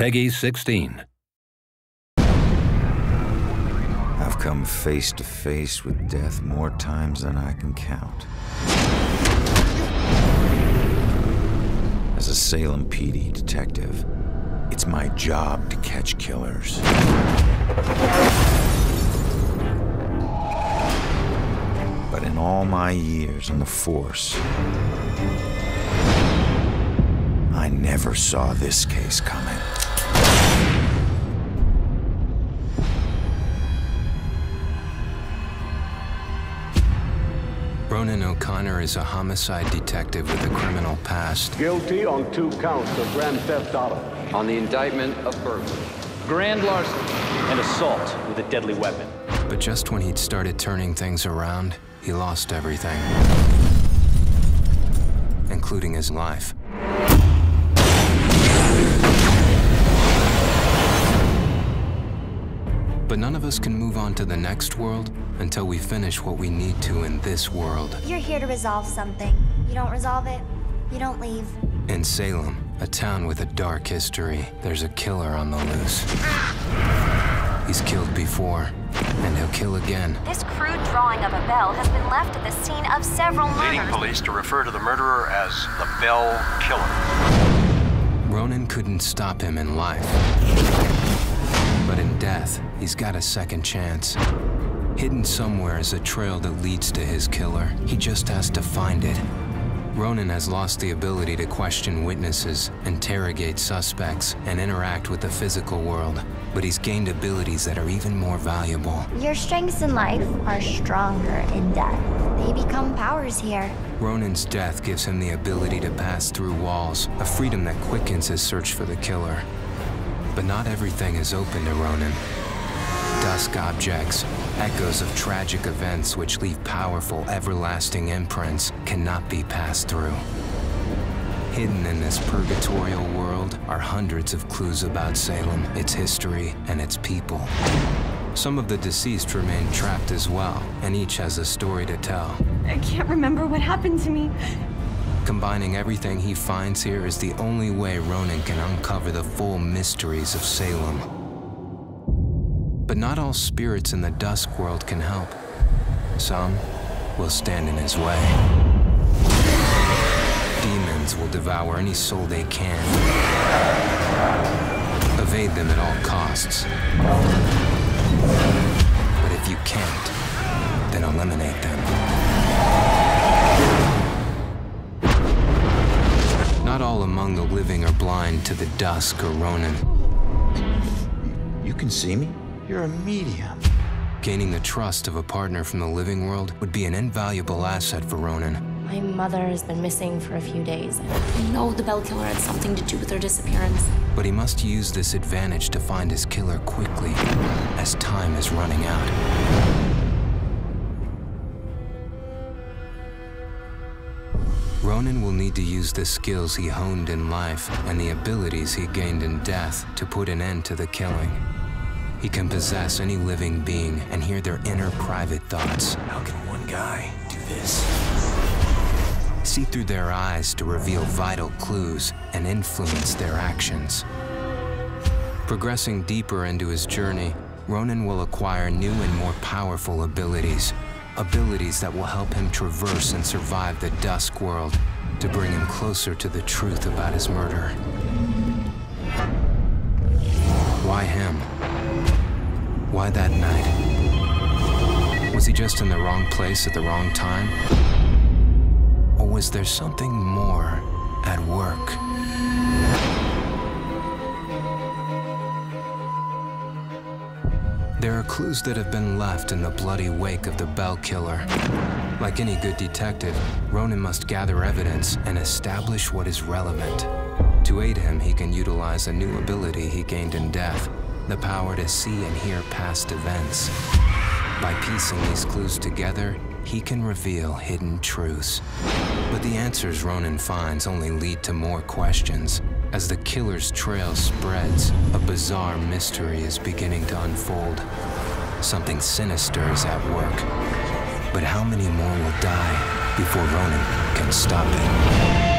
Peggy 16. I've come face to face with death more times than I can count. As a Salem PD detective, it's my job to catch killers. But in all my years on the force, I never saw this case coming. Ronan O'Connor is a homicide detective with a criminal past. Guilty on 2 counts of grand theft auto. On the indictment of burglary, grand larceny, and assault with a deadly weapon. But just when he'd started turning things around, he lost everything, including his life. But none of us can move on to the next world until we finish what we need to in this world. You're here to resolve something. You don't resolve it, you don't leave. In Salem, a town with a dark history, there's a killer on the loose. He's killed before, and he'll kill again. This crude drawing of a bell has been left at the scene of several murders. Leading police to refer to the murderer as the Bell Killer. Ronan couldn't stop him in life. But in death, he's got a second chance. Hidden somewhere is a trail that leads to his killer. He just has to find it. Ronan has lost the ability to question witnesses, interrogate suspects, and interact with the physical world. But he's gained abilities that are even more valuable. Your strengths in life are stronger in death. They become powers here. Ronan's death gives him the ability to pass through walls, a freedom that quickens his search for the killer. But not everything is open to Ronan. Dusk objects, echoes of tragic events which leave powerful, everlasting imprints, cannot be passed through. Hidden in this purgatorial world are hundreds of clues about Salem, its history, and its people. Some of the deceased remain trapped as well, and each has a story to tell. I can't remember what happened to me. Combining everything he finds here is the only way Ronan can uncover the full mysteries of Salem. But not all spirits in the dusk world can help. Some will stand in his way. Demons will devour any soul they can. Evade them at all costs. But if you can't, then eliminate them. Not all among the living are blind to the dusk or Ronan. You can see me? You're a medium. Gaining the trust of a partner from the living world would be an invaluable asset for Ronan. My mother has been missing for a few days. I know the Bell Killer had something to do with her disappearance. But he must use this advantage to find his killer quickly, as time is running out. Ronan will need to use the skills he honed in life and the abilities he gained in death to put an end to the killing. He can possess any living being and hear their inner private thoughts. How can one guy do this? See through their eyes to reveal vital clues and influence their actions. Progressing deeper into his journey, Ronan will acquire new and more powerful abilities. Abilities that will help him traverse and survive the dusk world to bring him closer to the truth about his murder. Why him? Why that night? Was he just in the wrong place at the wrong time? Or was there something more at work? There are clues that have been left in the bloody wake of the Bell Killer. Like any good detective, Ronan must gather evidence and establish what is relevant. To aid him, he can utilize a new ability he gained in death, the power to see and hear past events. By piecing these clues together, he can reveal hidden truths. But the answers Ronan finds only lead to more questions. As the killer's trail spreads, a bizarre mystery is beginning to unfold. Something sinister is at work. But how many more will die before Ronan can stop it?